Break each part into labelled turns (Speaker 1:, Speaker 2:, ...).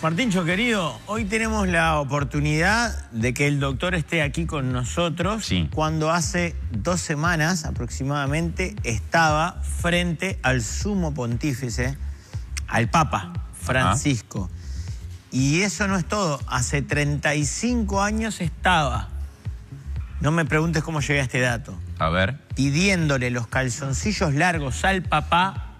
Speaker 1: Martincho, querido, hoy tenemos la oportunidad de que el doctor esté aquí con nosotros.
Speaker 2: Sí. Cuando
Speaker 1: hace 2 semanas aproximadamente estaba frente al sumo pontífice, al Papa Francisco. Y eso no es todo. Hace 35 años estaba. No me preguntes cómo llegué a este dato.
Speaker 2: A ver.
Speaker 1: Pidiéndole los calzoncillos largos al papá.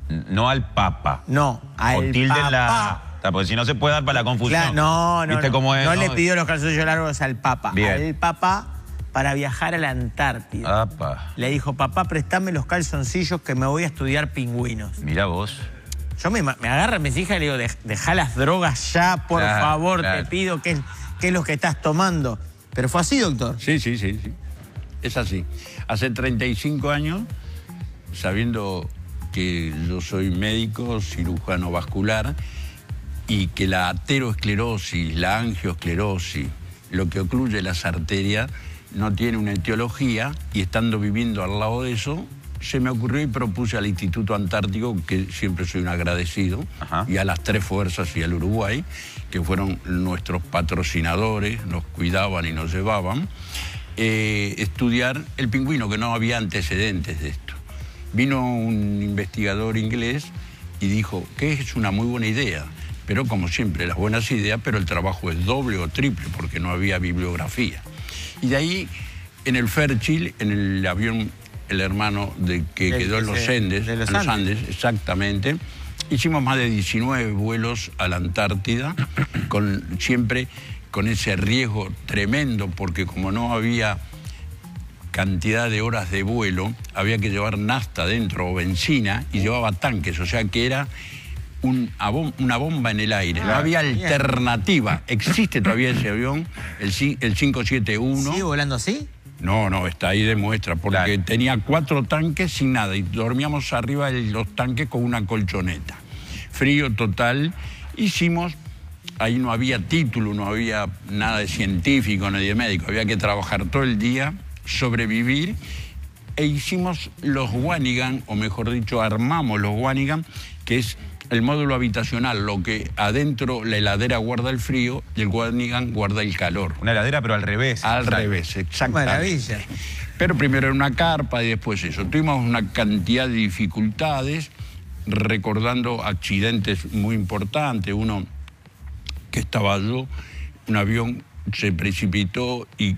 Speaker 2: No al Papa.
Speaker 1: No, al
Speaker 2: Con tilde
Speaker 1: papá.
Speaker 2: en la... Porque si no se puede dar para la confusión.
Speaker 1: Claro, no,
Speaker 2: ¿Viste cómo es?
Speaker 1: No le pidió los calzoncillos largos al Papa.
Speaker 2: Bien.
Speaker 1: Al Papa para viajar a la Antártida.
Speaker 2: Apa.
Speaker 1: Le dijo, papá, préstame los calzoncillos que me voy a estudiar pingüinos.
Speaker 2: Mirá vos.
Speaker 1: Yo me agarro a mis hijas y le digo, dejá las drogas ya, por favor, te pido, ¿qué es lo que estás tomando? Pero fue así, doctor.
Speaker 3: Sí. Es así. Hace 35 años, sabiendo que yo soy médico, cirujano vascular, y que la ateroesclerosis, la angioesclerosis, lo que ocluye las arterias, no tiene una etiología, y estando viviendo al lado de eso, se me ocurrió y propuse al Instituto Antártico, que siempre soy un agradecido, y a las 3 fuerzas y al Uruguay, que fueron nuestros patrocinadores, nos cuidaban y nos llevaban, estudiar el pingüino, que no había antecedentes de esto. Vino un investigador inglés y dijo que es una muy buena idea, pero como siempre, las buenas ideas, pero el trabajo es doble o triple, porque no había bibliografía. Y de ahí, en el Fairchild, en el avión, el hermano que quedó en los Andes, exactamente, hicimos más de 19 vuelos a la Antártida, siempre con ese riesgo tremendo, porque como no había cantidad de horas de vuelo, había que llevar nafta dentro o benzina, y llevaba tanques, o sea que era una bomba en el aire. No había alternativa. Existe todavía ese avión, el 571.
Speaker 1: ¿Sigue volando así?
Speaker 3: No, está ahí de muestra, porque tenía 4 tanques sin nada, y dormíamos arriba de los tanques con una colchoneta. Frío total. Hicimos, ahí no había título, no había nada de científico, ni de médico, había que trabajar todo el día, sobrevivir, e hicimos los Wanigan, o mejor dicho, armamos los Wanigan, que es el módulo habitacional, lo que adentro la heladera guarda el frío y el Wanigan guarda el calor.
Speaker 2: Una heladera, pero al revés.
Speaker 3: Al revés, exactamente.
Speaker 1: Maravilla.
Speaker 3: Pero primero era una carpa y después eso. Tuvimos una cantidad de dificultades, recordando accidentes muy importantes. Uno que estaba yo, un avión se precipitó y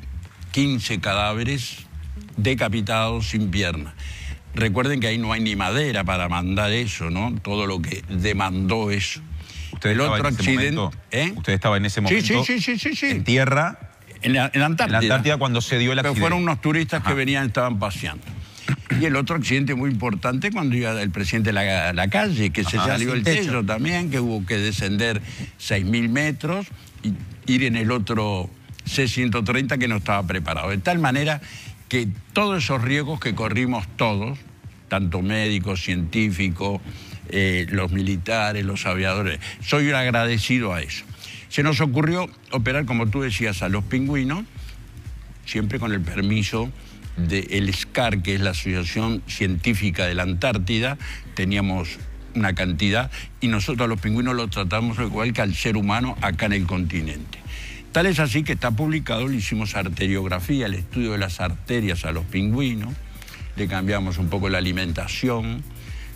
Speaker 3: 15 cadáveres decapitados sin pierna. Recuerden que ahí no hay ni madera para mandar eso, ¿no? Todo lo que demandó eso.
Speaker 2: ¿Usted estaba en ese momento? ¿Usted estaba en ese momento?
Speaker 3: Sí.
Speaker 2: ¿En tierra?
Speaker 3: En la Antártida.
Speaker 2: En la Antártida cuando se dio el accidente.
Speaker 3: Pero fueron unos turistas que venían, estaban paseando. Y el otro accidente muy importante cuando iba el presidente a la calle, que se salió el techo también, que hubo que descender 6.000 metros y ir en el otro C-130 que no estaba preparado. De tal manera que todos esos riesgos que corrimos todos, tanto médicos, científicos, los militares, los aviadores, soy un agradecido a eso. Se nos ocurrió operar, como tú decías, a los pingüinos, siempre con el permiso del SCAR, que es la Asociación Científica de la Antártida. Teníamos una cantidad, y nosotros a los pingüinos los tratamos igual que al ser humano acá en el continente. Tal es así que está publicado, le hicimos arteriografía, el estudio de las arterias a los pingüinos, le cambiamos un poco la alimentación,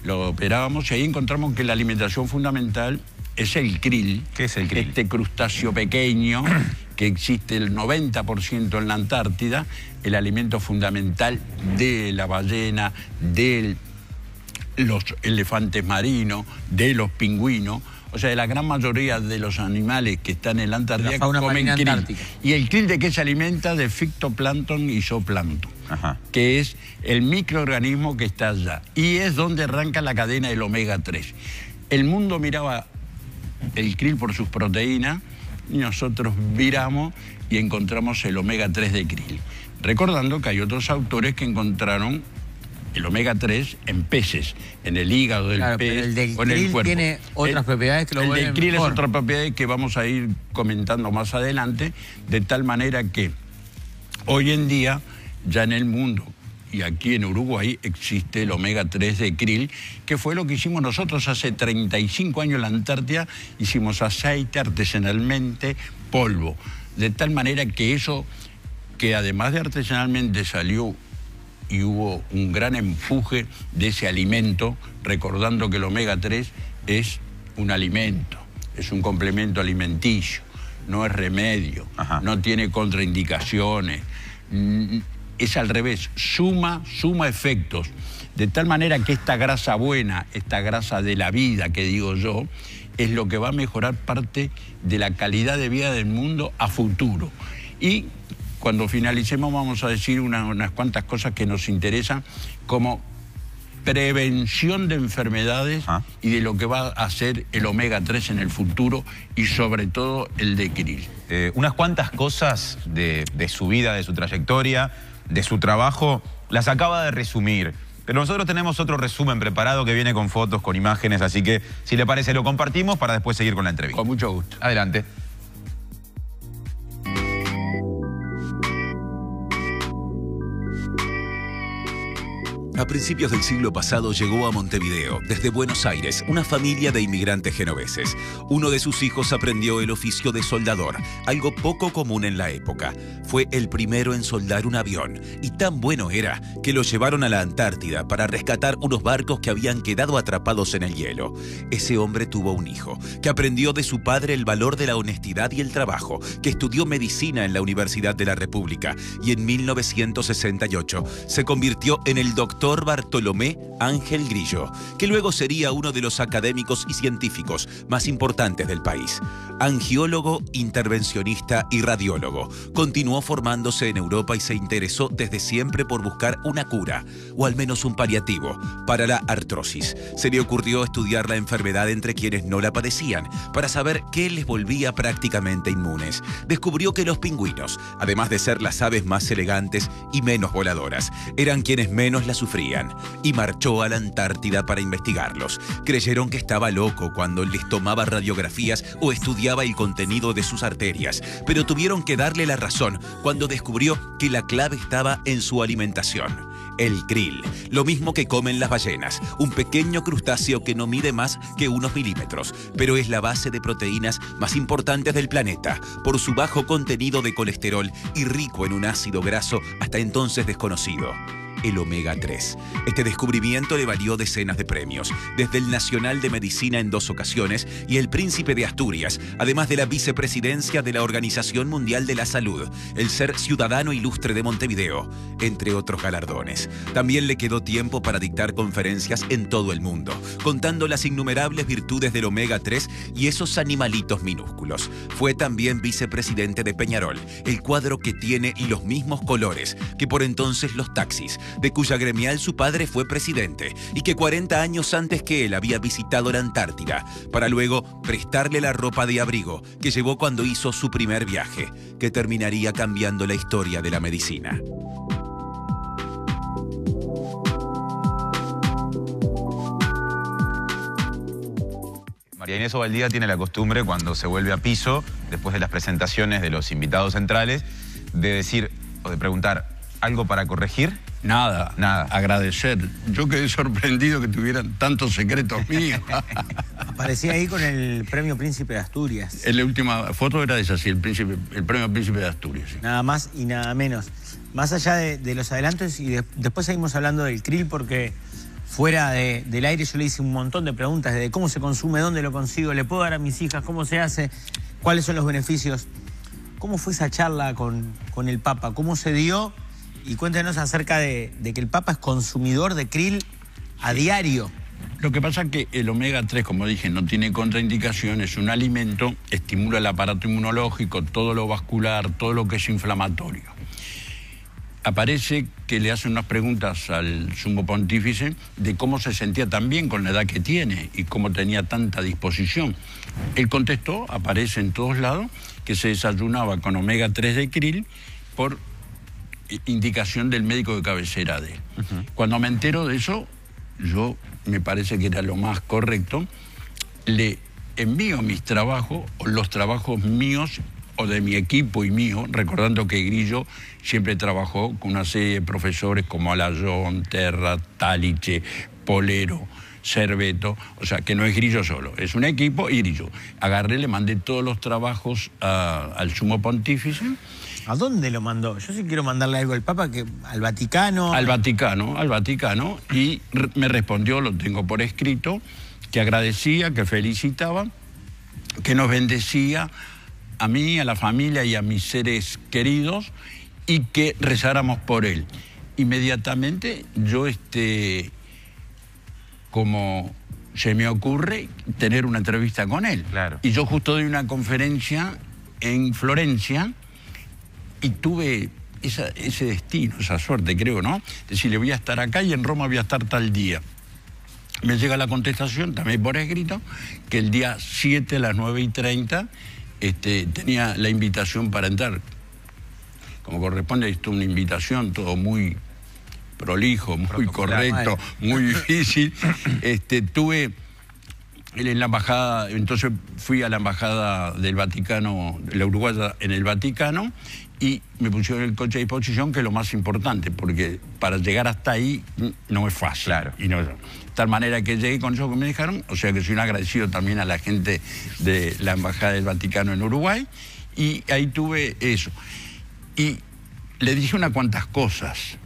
Speaker 3: lo operábamos, y ahí encontramos que la alimentación fundamental es el krill.
Speaker 2: ¿Qué es el krill?
Speaker 3: Este crustáceo pequeño que existe el 90% en la Antártida, el alimento fundamental de la ballena, de los elefantes marinos, de los pingüinos. O sea, de la gran mayoría de los animales que están en la Antártida comen krill. Y el krill, ¿de qué se alimenta? De fitoplancton y zooplancton, que es el microorganismo que está allá. Y es donde arranca la cadena del omega 3. El mundo miraba el krill por sus proteínas, y nosotros viramos y encontramos el omega 3 de krill. Recordando que hay otros autores que encontraron el omega 3 en peces, en el hígado del pez o en el cuerpo.
Speaker 1: Tiene otras propiedades que lo vuelven
Speaker 3: El del krill
Speaker 1: mejor.
Speaker 3: es otra propiedad que vamos a ir comentando más adelante, de tal manera que hoy en día ya en el mundo y aquí en Uruguay existe el omega 3 de krill, que fue lo que hicimos nosotros hace 35 años en la Antártida. Hicimos aceite artesanalmente, polvo, de tal manera que eso, que además de artesanalmente salió y hubo un gran empuje de ese alimento, recordando que el omega 3 es un alimento, es un complemento alimenticio, no es remedio, no tiene contraindicaciones, es al revés, suma efectos, de tal manera que esta grasa buena, esta grasa de la vida que digo yo, es lo que va a mejorar parte de la calidad de vida del mundo a futuro. Y cuando finalicemos vamos a decir unas cuantas cosas que nos interesan como prevención de enfermedades y de lo que va a hacer el omega 3 en el futuro y sobre todo el de krill.
Speaker 2: Unas cuantas cosas de su vida, de su trayectoria, de su trabajo, las acaba de resumir. Pero nosotros tenemos otro resumen preparado que viene con fotos, con imágenes, así que si le parece lo compartimos para después seguir con la entrevista.
Speaker 3: Con mucho gusto.
Speaker 2: Adelante.
Speaker 4: A principios del siglo pasado llegó a Montevideo, desde Buenos Aires, una familia de inmigrantes genoveses. Uno de sus hijos aprendió el oficio de soldador, algo poco común en la época. Fue el primero en soldar un avión, y tan bueno era que lo llevaron a la Antártida para rescatar unos barcos que habían quedado atrapados en el hielo. Ese hombre tuvo un hijo, que aprendió de su padre el valor de la honestidad y el trabajo, que estudió medicina en la Universidad de la República, y en 1968 se convirtió en el doctor Bartolomé Ángel Grillo, que luego sería uno de los académicos y científicos más importantes del país. Angiólogo, intervencionista y radiólogo, continuó formándose en Europa y se interesó desde siempre por buscar una cura, o al menos un paliativo, para la artrosis. Se le ocurrió estudiar la enfermedad entre quienes no la padecían, para saber qué les volvía prácticamente inmunes. Descubrió que los pingüinos, además de ser las aves más elegantes y menos voladoras, eran quienes menos la sufrían, y marchó a la Antártida para investigarlos. Creyeron que estaba loco cuando les tomaba radiografías o estudiaba el contenido de sus arterias, pero tuvieron que darle la razón cuando descubrió que la clave estaba en su alimentación. El krill, lo mismo que comen las ballenas, un pequeño crustáceo que no mide más que unos milímetros, pero es la base de proteínas más importantes del planeta, por su bajo contenido de colesterol y rico en un ácido graso hasta entonces desconocido: el omega 3. Este descubrimiento le valió decenas de premios, desde el Nacional de Medicina en 2 ocasiones y el Príncipe de Asturias, además de la vicepresidencia de la Organización Mundial de la Salud, el ser ciudadano ilustre de Montevideo, entre otros galardones. También le quedó tiempo para dictar conferencias en todo el mundo, contando las innumerables virtudes del omega 3 y esos animalitos minúsculos. Fue también vicepresidente de Peñarol, el cuadro que tiene los mismos colores que por entonces los taxis, de cuya gremial su padre fue presidente y que 40 años antes que él había visitado la Antártida, para luego prestarle la ropa de abrigo que llevó cuando hizo su primer viaje, que terminaría cambiando la historia de la medicina.
Speaker 2: María Inés Ovaldía tiene la costumbre, cuando se vuelve a piso, después de las presentaciones de los invitados centrales, de decir o de preguntar: ¿algo para corregir?
Speaker 3: Nada. Agradecer. Yo quedé sorprendido que tuvieran tantos secretos míos.
Speaker 1: Aparecía ahí con el premio Príncipe de Asturias.
Speaker 3: En la última foto era esa, sí, el premio Príncipe de Asturias. Sí.
Speaker 1: Nada más y nada menos. Más allá de los adelantos, y después seguimos hablando del krill, porque fuera del aire yo le hice un montón de preguntas de cómo se consume, dónde lo consigo, le puedo dar a mis hijas, cómo se hace, cuáles son los beneficios. ¿Cómo fue esa charla con el Papa? ¿Cómo se dio? Y cuéntenos acerca de que el Papa es consumidor de krill a diario.
Speaker 3: Lo que pasa es que el omega 3, como dije, no tiene contraindicación, es un alimento, estimula el aparato inmunológico, todo lo vascular, todo lo que es inflamatorio. Aparece que le hacen unas preguntas al sumo pontífice de cómo se sentía tan bien con la edad que tiene y cómo tenía tanta disposición. Él contestó, aparece en todos lados, que se desayunaba con omega 3 de krill por indicación del médico de cabecera de él. Cuando me entero de eso, yo me parece que era lo más correcto, le envío mis trabajos, los trabajos míos o de mi equipo y mío, recordando que Grillo siempre trabajó con una serie de profesores como Alayón, Terra, Taliche, Polero, Cerveto, o sea, que no es Grillo solo, es un equipo y Grillo. Agarré, le mandé todos los trabajos al Sumo Pontífice.
Speaker 1: ¿A dónde lo mandó? Yo sí quiero mandarle algo al Papa, que al Vaticano.
Speaker 3: Al Vaticano, y me respondió, lo tengo por escrito, que agradecía, que felicitaba, que nos bendecía a mí, a la familia y a mis seres queridos, y que rezáramos por él. Inmediatamente yo, como se me ocurre, tener una entrevista con él.
Speaker 2: Claro.
Speaker 3: Y yo justo doy una conferencia en Florencia y tuve ese destino, esa suerte, creo, ¿no? Decirle, voy a estar acá y en Roma voy a estar tal día. Me llega la contestación, también por escrito, que el día 7 a las 9:30 tenía la invitación para entrar. Como corresponde, esto una invitación, todo muy prolijo, muy correcto, muy difícil. Tuve en la embajada, entonces fui a la embajada del Vaticano, la uruguaya en el Vaticano, y me pusieron el coche a disposición, que es lo más importante, porque para llegar hasta ahí no es fácil.
Speaker 2: Claro.
Speaker 3: Y no, de tal manera que llegué con eso que me dejaron, o sea que soy un agradecido también a la gente de la embajada del Vaticano en Uruguay, y ahí tuve eso. Y le dije unas cuantas cosas,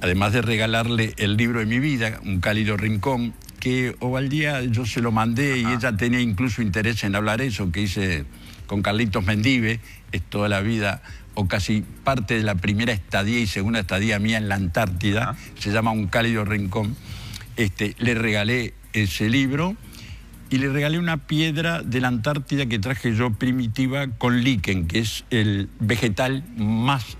Speaker 3: además de regalarle el libro de mi vida, Un cálido rincón, que Ovaldía yo se lo mandé y ella tenía incluso interés en hablar eso, que hice con Carlitos Mendive, es toda la vida, o casi parte de la primera estadía y segunda estadía mía en la Antártida, se llama Un cálido rincón. Le regalé ese libro y le regalé una piedra de la Antártida que traje yo primitiva con líquen, que es el vegetal más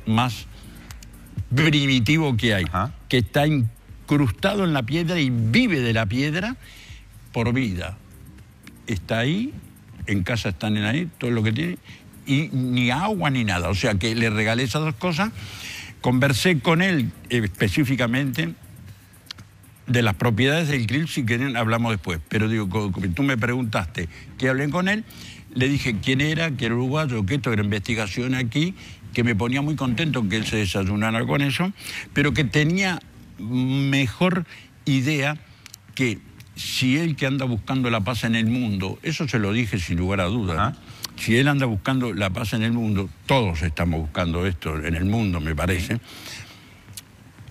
Speaker 3: primitivo que hay, que está incrustado en la piedra y vive de la piedra por vida. Está ahí, en casa están ahí, todo lo que tiene, y ni agua ni nada. O sea que le regalé esas dos cosas. Conversé con él específicamente de las propiedades del krill, si quieren hablamos después. Pero digo, como tú me preguntaste que hablé con él, le dije quién era, que era uruguayo, que esto era investigación aquí, que me ponía muy contento que él se desayunara con eso, pero que tenía mejor idea que si él, que anda buscando la paz en el mundo, eso se lo dije sin lugar a dudas, ¿no? Si él anda buscando la paz en el mundo, todos estamos buscando esto en el mundo, me parece.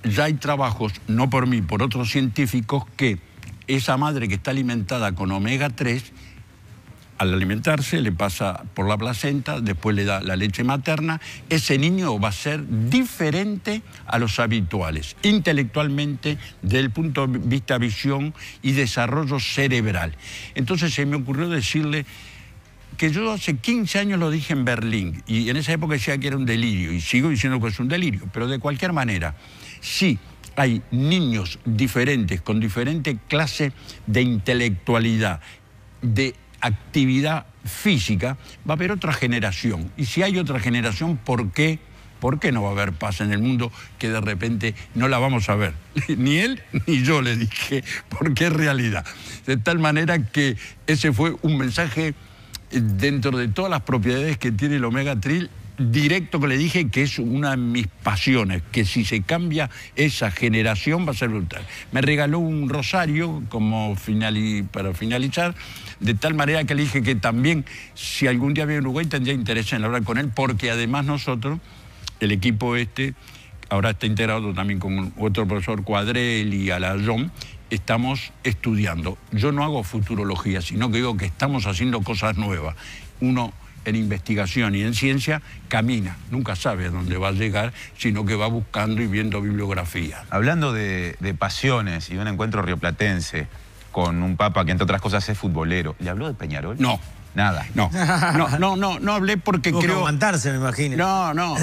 Speaker 3: Ya hay trabajos, no por mí, por otros científicos, que esa madre que está alimentada con omega 3, al alimentarse le pasa por la placenta, después le da la leche materna, ese niño va a ser diferente a los habituales, intelectualmente, desde el punto de vista visión y desarrollo cerebral. Entonces se me ocurrió decirle que yo hace 15 años lo dije en Berlín, y en esa época decía que era un delirio, y sigo diciendo que es un delirio, pero de cualquier manera, sí hay niños diferentes, con diferente clase de intelectualidad, de actividad física, va a haber otra generación. Y si hay otra generación, ¿por qué? ¿Por qué no va a haber paz en el mundo que de repente no la vamos a ver? Ni él ni yo le dije, porque es realidad. De tal manera que ese fue un mensaje dentro de todas las propiedades que tiene el omega 3, directo, que le dije que es una de mis pasiones, que si se cambia esa generación va a ser brutal. Me regaló un rosario como para finalizar, de tal manera que le dije que también, si algún día viene a Uruguay, tendría interés en hablar con él, porque además nosotros, el equipo ahora está integrado también con otro profesor, Cuadrel y Alayón, estamos estudiando. Yo no hago futurología, sino que digo que estamos haciendo cosas nuevas. Uno en investigación y en ciencia camina, nunca sabe a dónde va a llegar, sino que va buscando y viendo bibliografía.
Speaker 2: Hablando de pasiones y de un encuentro rioplatense con un papa que entre otras cosas es futbolero, ¿le habló de Peñarol?
Speaker 3: No.
Speaker 2: Nada.
Speaker 3: No hablé porque
Speaker 1: Tuvo que
Speaker 3: creo...
Speaker 1: aguantarse, me imagino.
Speaker 3: No.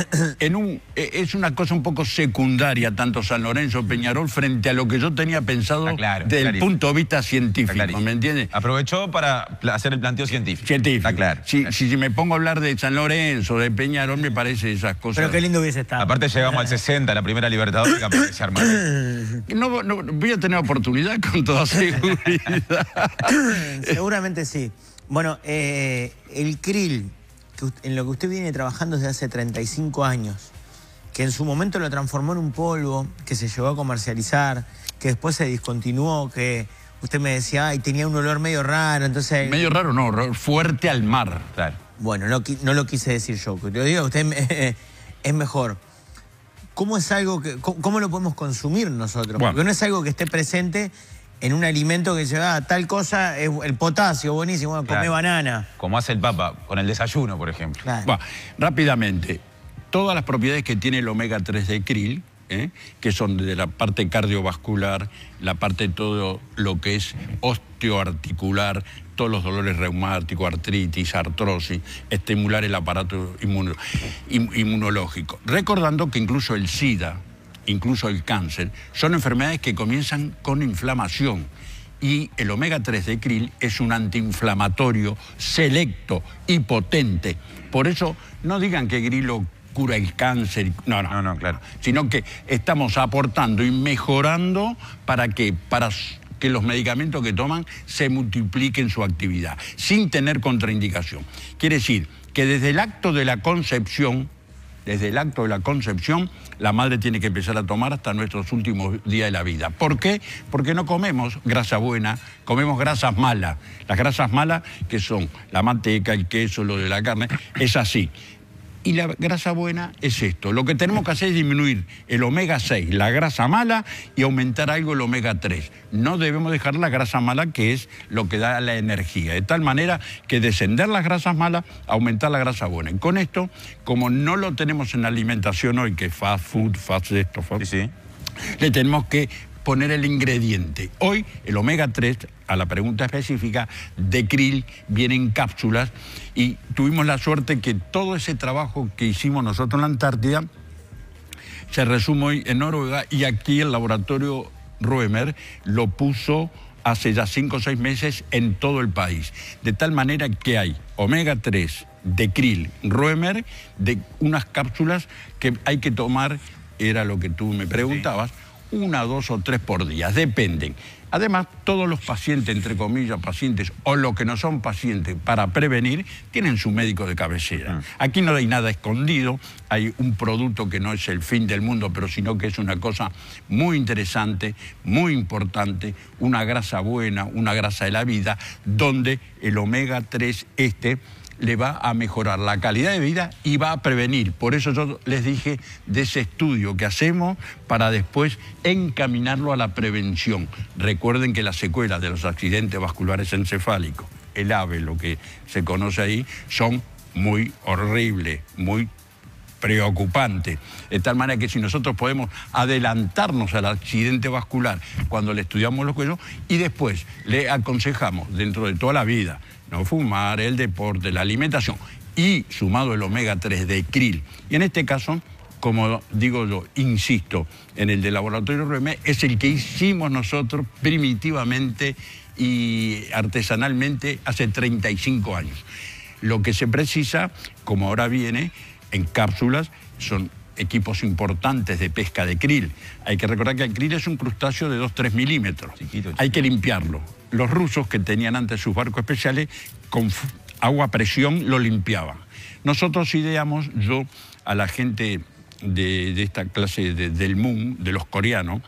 Speaker 3: Es una cosa un poco secundaria, tanto San Lorenzo, Peñarol, frente a lo que yo tenía pensado desde el punto de vista científico, ¿me entiendes?
Speaker 2: Aprovechó para hacer el planteo científico.
Speaker 3: Está
Speaker 2: claro.
Speaker 3: Si me pongo a hablar de San Lorenzo, de Peñarol, me parece esas cosas...
Speaker 1: Pero qué lindo hubiese estado.
Speaker 2: Aparte llegamos al 60, la primera Libertadores, que se armó.
Speaker 3: No, voy a tener oportunidad con toda seguridad.
Speaker 1: Seguramente sí. Bueno, el krill en lo que usted viene trabajando desde hace 35 años, que en su momento lo transformó en un polvo, que se llegó a comercializar, que después se discontinuó, que usted me decía, ay, tenía un olor medio raro, entonces...
Speaker 3: Medio raro no, fuerte al mar.
Speaker 2: Claro.
Speaker 1: Bueno, no lo quise decir yo, lo digo, usted es mejor. ¿Cómo es algo que, cómo lo podemos consumir nosotros?
Speaker 3: Bueno.
Speaker 1: Porque no es algo que esté presente en un alimento que se da tal cosa, es el potasio, buenísimo, bueno,
Speaker 2: Claro.
Speaker 1: come banana.
Speaker 2: Como hace el Papa con el desayuno, por ejemplo.
Speaker 1: Claro.
Speaker 3: Bueno, rápidamente, todas las propiedades que tiene el omega 3 de krill, que son de la parte cardiovascular, la parte de todo lo que es osteoarticular, todos los dolores reumáticos, artritis, artrosis, estimular el aparato inmunológico. Recordando que incluso el SIDA, incluso el cáncer, son enfermedades que comienzan con inflamación. Y el omega 3 de krill es un antiinflamatorio selecto y potente. Por eso no digan que Grillo cura el cáncer, no,
Speaker 2: claro.
Speaker 3: Sino que estamos aportando y mejorando para que los medicamentos que toman se multipliquen su actividad, sin tener contraindicación. Quiere decir que desde el acto de la concepción, la madre tiene que empezar a tomar hasta nuestros últimos días de la vida. ¿Por qué? Porque no comemos grasa buena, comemos grasas malas. Las grasas malas, que son la manteca, el queso, lo de la carne, es así. Y la grasa buena es esto. Lo que tenemos que hacer es disminuir el omega 6, la grasa mala, y aumentar algo el omega 3. No debemos dejar la grasa mala, que es lo que da la energía. De tal manera que descender las grasas malas, aumentar la grasa buena. Y con esto, como no lo tenemos en la alimentación hoy, que es fast food, fast esto, fast...
Speaker 2: Sí.
Speaker 3: Le tenemos que poner el ingrediente. Hoy el omega 3, a la pregunta específica, de krill viene en cápsulas, y tuvimos la suerte que todo ese trabajo que hicimos nosotros en la Antártida se resume hoy en Noruega, y aquí el laboratorio Roemer lo puso hace ya 5 o 6 meses en todo el país. De tal manera que hay omega 3 de krill Roemer, de unas cápsulas que hay que tomar, era lo que tú me preguntabas, 1, 2 o 3 por día, dependen. Además, todos los pacientes, entre comillas, pacientes, o los que no son pacientes, para prevenir, tienen su médico de cabecera. Aquí no hay nada escondido, hay un producto que no es el fin del mundo, pero sino que es una cosa muy interesante, muy importante, una grasa buena, una grasa de la vida, donde el omega 3 le va a mejorar la calidad de vida y va a prevenir. Por eso yo les dije de ese estudio que hacemos para después encaminarlo a la prevención. Recuerden que las secuelas de los accidentes vasculares encefálicos, el AVE, lo que se conoce ahí, son muy horribles, muy preocupante, de tal manera que si nosotros podemos adelantarnos al accidente vascular cuando le estudiamos los cuellos, y después le aconsejamos dentro de toda la vida no fumar, el deporte, la alimentación, y sumado el omega 3 de krill. Y en este caso, como digo yo, insisto, en el de laboratorio Roemer, es el que hicimos nosotros primitivamente y artesanalmente hace 35 años. Lo que se precisa, como ahora viene, en cápsulas, son equipos importantes de pesca de krill. Hay que recordar que el krill es un crustáceo de 2-3 milímetros. Chiquito. Hay que limpiarlo. Los rusos, que tenían antes sus barcos especiales, con agua a presión lo limpiaban. Nosotros ideamos, yo a la gente de esta clase del MUN, de los coreanos,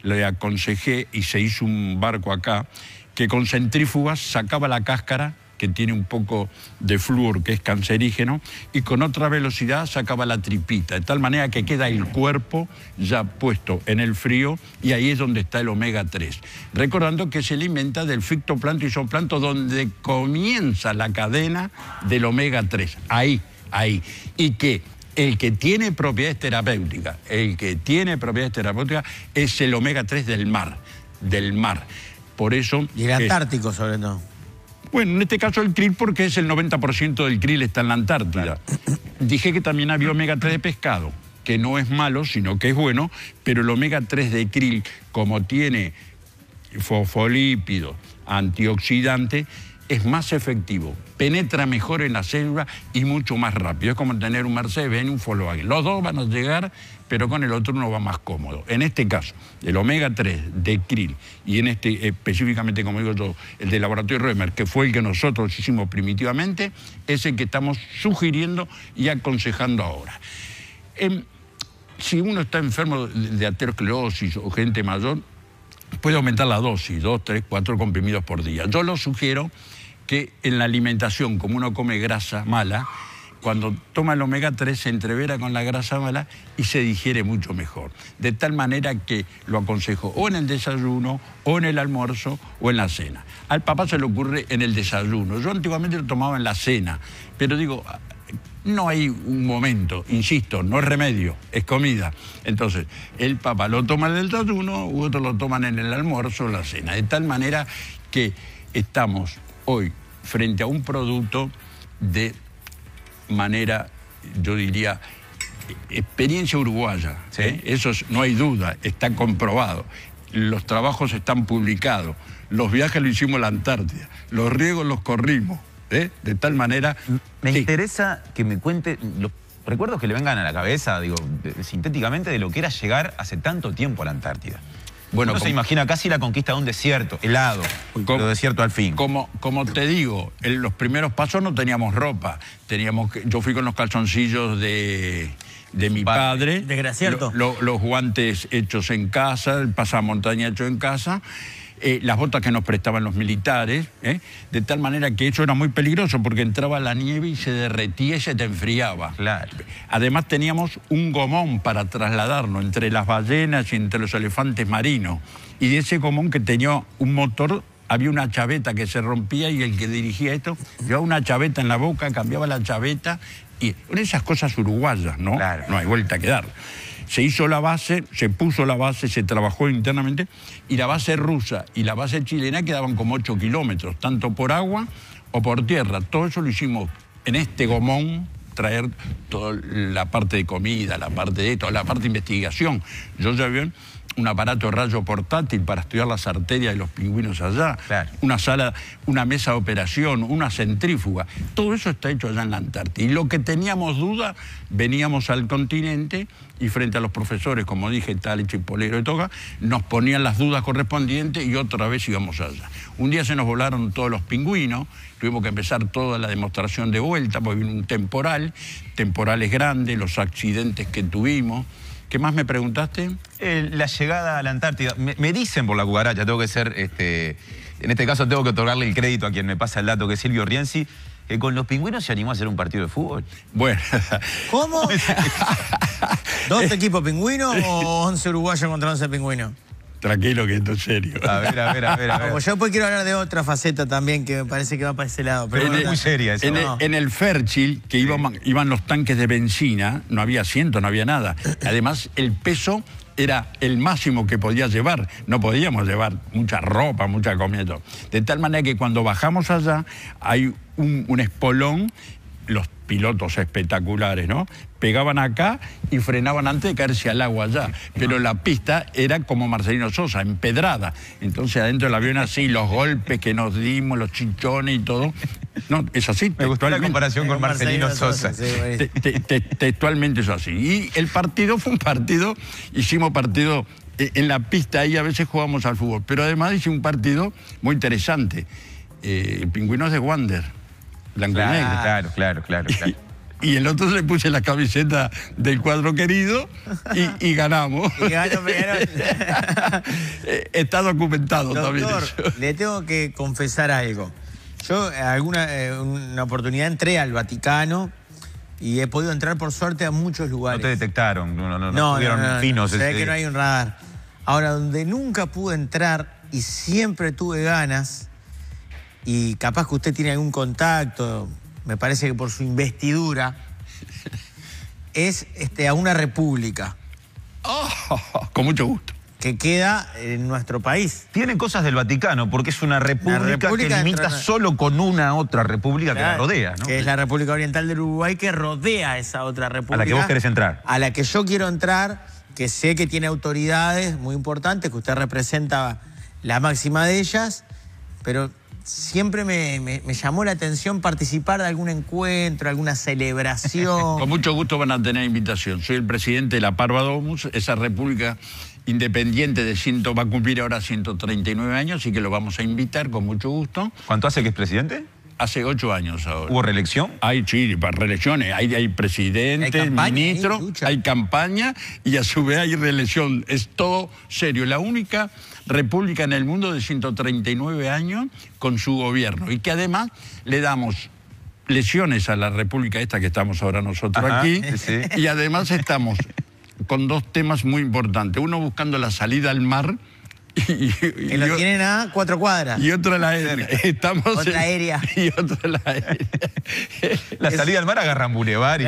Speaker 3: le aconsejé, y se hizo un barco acá, que con centrífugas sacaba la cáscara, que tiene un poco de flúor, que es cancerígeno, y con otra velocidad sacaba la tripita, de tal manera que queda el cuerpo ya puesto en el frío, y ahí es donde está el omega 3. Recordando que se alimenta del fitoplancton y zooplancton, donde comienza la cadena del omega 3, ahí. Y que el que tiene propiedades terapéuticas, es el omega 3 del mar. Por eso...
Speaker 1: Y el Antártico, sobre todo.
Speaker 3: Bueno, en este caso el krill, porque es el 90% del krill está en la Antártida. Dije que también había omega 3 de pescado, que no es malo, sino que es bueno, pero el omega 3 de krill, como tiene fosfolípidos, antioxidantes, es más efectivo, penetra mejor en la célula y mucho más rápido. Es como tener un Mercedes-Benz y un Volkswagen. Los dos van a llegar, pero con el otro uno va más cómodo. En este caso, el omega 3 de krill y en este específicamente, como digo yo, el del laboratorio Römer, que fue el que nosotros hicimos primitivamente, es el que estamos sugiriendo y aconsejando ahora. Si uno está enfermo de aterosclerosis o gente mayor, puede aumentar la dosis, 2, 3, 4 comprimidos por día. Yo lo sugiero que en la alimentación, como uno come grasa mala, cuando toma el omega 3 se entrevera con la grasa mala y se digiere mucho mejor. De tal manera que lo aconsejo o en el desayuno, o en el almuerzo, o en la cena. Al papá se le ocurre en el desayuno. Yo antiguamente lo tomaba en la cena, pero digo, no hay un momento, insisto, no es remedio, es comida. Entonces, el papá lo toma en el desayuno, u otros lo toman en el almuerzo o la cena. De tal manera que estamos hoy frente a un producto de manera, yo diría, experiencia uruguaya.
Speaker 2: Sí.
Speaker 3: Eso no hay duda, está comprobado. Los trabajos están publicados, los viajes los hicimos a la Antártida, los riegos los corrimos. De tal manera...
Speaker 2: Me interesa que me cuente los recuerdos que le vengan a la cabeza, digo, sintéticamente, de lo que era llegar hace tanto tiempo a la Antártida. Bueno, uno se imagina casi la conquista de un desierto, helado, pero desierto al fin.
Speaker 3: Como te digo, en los primeros pasos no teníamos ropa. Yo fui con los calzoncillos de mi padre.
Speaker 1: Desgracierto.
Speaker 3: Los guantes hechos en casa, el pasamontaña hecho en casa. Las botas que nos prestaban los militares, de tal manera que eso era muy peligroso porque entraba la nieve y se derretía y se te enfriaba.
Speaker 2: Claro.
Speaker 3: Además teníamos un gomón para trasladarnos entre las ballenas y entre los elefantes marinos. Y de ese gomón, que tenía un motor, había una chaveta que se rompía y el que dirigía esto llevaba una chaveta en la boca, cambiaba la chaveta y esas cosas uruguayas, ¿no?
Speaker 2: Claro.
Speaker 3: No hay vuelta a quedar. Se hizo la base, se puso la base, se trabajó internamente, y la base rusa y la base chilena quedaban como 8 kilómetros, tanto por agua o por tierra. Todo eso lo hicimos en este gomón, traer toda la parte de comida, la parte de esto, la parte de investigación. Yo ya vi un aparato de rayo portátil para estudiar las arterias de los pingüinos allá,
Speaker 2: claro.
Speaker 3: Una sala, una mesa de operación, una centrífuga. Todo eso está hecho allá en la Antártida. Y lo que teníamos duda, veníamos al continente y frente a los profesores, como dije, Talich, Polero y Toga, nos ponían las dudas correspondientes y otra vez íbamos allá. Un día se nos volaron todos los pingüinos, tuvimos que empezar toda la demostración de vuelta, porque vino un temporales grandes, los accidentes que tuvimos. ¿Qué más me preguntaste?
Speaker 2: La llegada a la Antártida. Me dicen por la cucaracha, tengo que ser, en este caso tengo que otorgarle el crédito a quien me pasa el dato, que es Silvio Rienzi, que con los pingüinos se animó a hacer un partido de fútbol.
Speaker 3: Bueno.
Speaker 1: ¿Cómo? ¿2 equipos pingüinos o 11 uruguayos contra 11 pingüinos?
Speaker 3: Tranquilo, que esto es serio.
Speaker 2: A ver.
Speaker 1: Como yo después quiero hablar de otra faceta también que me parece que va para ese lado. Pero
Speaker 2: Es muy seria eso.
Speaker 3: En el Fairchild, que iban los tanques de benzina, no había asiento, no había nada. Además, el peso era el máximo que podías llevar. No podíamos llevar mucha ropa, mucha comida. De tal manera que cuando bajamos allá, hay un espolón, los pilotos espectaculares, ¿no? Pegaban acá y frenaban antes de caerse al agua allá. Pero la pista era como Marcelino Sosa, empedrada. Entonces adentro del avión así, los golpes que nos dimos, los chichones y todo. No, es así.
Speaker 2: Me gustó la comparación con Marcelino Sosa.
Speaker 1: Sí,
Speaker 3: textualmente es así. Y el partido fue un partido, hicimos partido en la pista, ahí a veces jugamos al fútbol. Pero además hice un partido muy interesante. Pingüinos de Wander. Blanco y negro.
Speaker 2: Claro.
Speaker 3: Y el otro le puse la camiseta del cuadro querido y ganamos.
Speaker 1: Y ganó,
Speaker 3: Está documentado.
Speaker 1: Doctor,
Speaker 3: también eso.
Speaker 1: le tengo que confesar algo. Yo una oportunidad entré al Vaticano y he podido entrar por suerte a muchos lugares.
Speaker 2: No te detectaron, no tuvieron finos.
Speaker 1: Se ve que no hay un radar. Ahora, donde nunca pude entrar y siempre tuve ganas, y capaz que usted tiene algún contacto, me parece que por su investidura, es a una república.
Speaker 3: Oh, con mucho gusto.
Speaker 1: Que queda en nuestro país.
Speaker 2: Tiene cosas del Vaticano, porque es una república que limita solo con una otra república, claro, que la rodea, ¿no?
Speaker 1: Que es la República Oriental del Uruguay, que rodea esa otra república.
Speaker 2: A la que vos querés entrar.
Speaker 1: A la que yo quiero entrar, que sé que tiene autoridades muy importantes, que usted representa la máxima de ellas, pero siempre me llamó la atención participar de algún encuentro, alguna celebración.
Speaker 3: Con mucho gusto van a tener invitación. Soy el presidente de la Parvadomus, esa república independiente va a cumplir ahora 139 años, así que lo vamos a invitar con mucho gusto.
Speaker 2: ¿Cuánto hace que es presidente?
Speaker 3: Hace 8 años ahora.
Speaker 2: ¿Hubo reelección?
Speaker 3: Sí, para reelecciones. Hay presidente, ministro, hay campaña y a su vez hay reelección. Es todo serio. La única república en el mundo de 139 años con su gobierno. Y que además le damos lesiones a la república esta que estamos ahora nosotros aquí. Sí. Y además estamos con 2 temas muy importantes. Uno buscando la salida al mar.
Speaker 1: Que lo tienen a 4 cuadras.
Speaker 3: Y otra la aérea.
Speaker 1: Otra aérea.
Speaker 3: Y otra la aérea.
Speaker 2: La salida al mar agarran bulevar y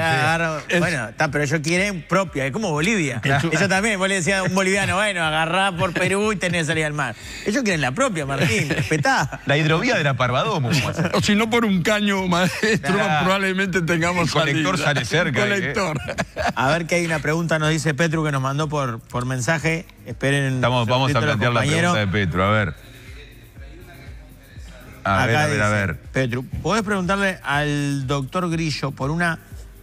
Speaker 1: bueno, pero ellos quieren propia, es como Bolivia. Ellos también, vos le decías a un boliviano, bueno, agarrá por Perú y tenés salida al mar. Ellos quieren la propia, Martín, respetá.
Speaker 2: La hidrovía de la Parvadomus.
Speaker 3: O si no por un caño, maestro, probablemente tengamos
Speaker 2: el colector sale cerca.
Speaker 3: Colector.
Speaker 1: A ver que hay una pregunta, nos dice Petru, que nos mandó por mensaje. Esperen.
Speaker 2: Vamos a plantear la pregunta de Petru, a ver. A ver.
Speaker 1: Petru, ¿podés preguntarle al doctor Grillo por una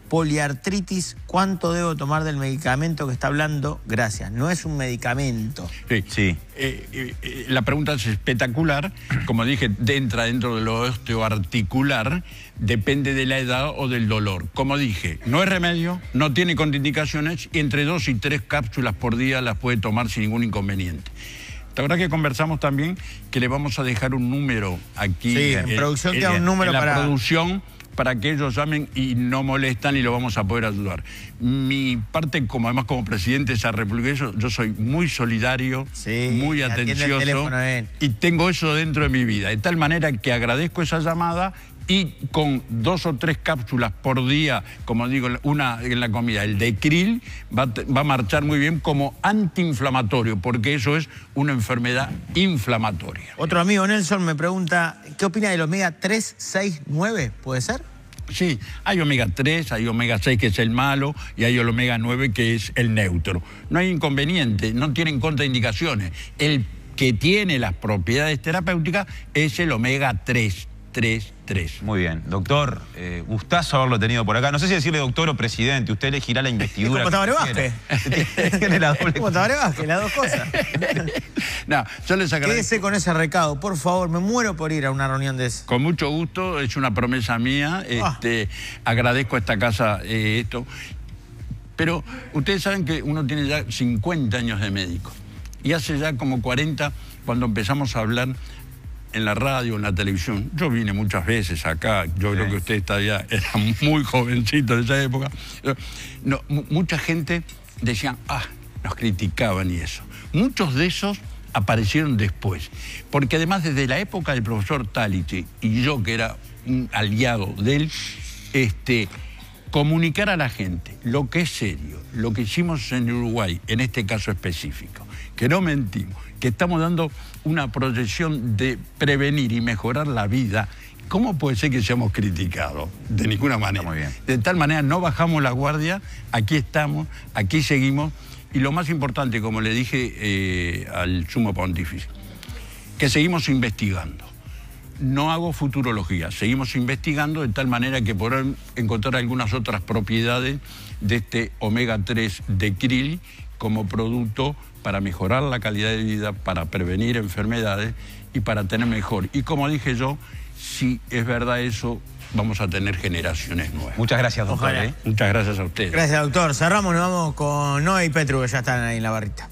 Speaker 1: poliartritis cuánto debo tomar del medicamento que está hablando? Gracias. No es un medicamento.
Speaker 3: Sí. La pregunta es espectacular. Como dije, entra dentro de lo osteoarticular, depende de la edad o del dolor. Como dije, no es remedio, no tiene contraindicaciones y entre 2 y 3 cápsulas por día las puede tomar sin ningún inconveniente. La verdad que conversamos también que le vamos a dejar un número aquí.
Speaker 1: Sí, en producción queda un número
Speaker 3: para la producción, para que ellos llamen y no molestan y lo vamos a poder ayudar. Mi parte, además como presidente de esa república, yo soy muy solidario, muy atencioso y tengo eso dentro de mi vida. De tal manera que agradezco esa llamada y con 2 o 3 cápsulas por día, como digo, una en la comida, el Decril va a marchar muy bien como antiinflamatorio, porque eso es una enfermedad inflamatoria.
Speaker 1: Otro amigo, Nelson, me pregunta, ¿qué opina del omega 3, 6, 9? ¿Puede ser?
Speaker 3: Sí, hay omega 3, hay omega 6 que es el malo y hay el omega 9 que es el neutro. No hay inconveniente, no tienen contraindicaciones. El que tiene las propiedades terapéuticas es el omega 3. Muy
Speaker 2: bien. Doctor, gustazo haberlo tenido por acá. No sé si decirle doctor o presidente, usted elegirá la investidura.
Speaker 1: Como Tabaré Vázquez.
Speaker 2: Tiene la doble.
Speaker 1: Como Tabaré Vázquez, las 2 cosas.
Speaker 3: No, yo les agradezco.
Speaker 1: Quédese con ese recado, por favor, me muero por ir a una reunión de eso.
Speaker 3: Con mucho gusto, es una promesa mía. Agradezco a esta casa esto. Pero ustedes saben que uno tiene ya 50 años de médico. Y hace ya como 40, cuando empezamos a hablar en la radio, en la televisión. Yo vine muchas veces acá, yo creo que usted era muy jovencito en esa época. No, mucha gente decía, nos criticaban y eso. Muchos de esos aparecieron después, porque además desde la época del profesor Taliche y yo, que era un aliado de él, comunicar a la gente lo que es serio, lo que hicimos en Uruguay, en este caso específico, que no mentimos, que estamos dando una proyección de prevenir y mejorar la vida. ¿Cómo puede ser que seamos criticados? De ninguna manera.
Speaker 2: Muy bien.
Speaker 3: De tal manera no bajamos la guardia, aquí estamos, aquí seguimos. Y lo más importante, como le dije al sumo pontífice, que seguimos investigando. No hago futurología, seguimos investigando de tal manera que podrán encontrar algunas otras propiedades de este omega 3 Decril como producto para mejorar la calidad de vida, para prevenir enfermedades y para tener mejor. Y como dije yo, si es verdad eso, vamos a tener generaciones nuevas.
Speaker 2: Muchas gracias, doctor.
Speaker 3: Muchas gracias a ustedes.
Speaker 1: Gracias, doctor. Cerramos, nos vamos con Noé y Petru, que ya están ahí en la barrita.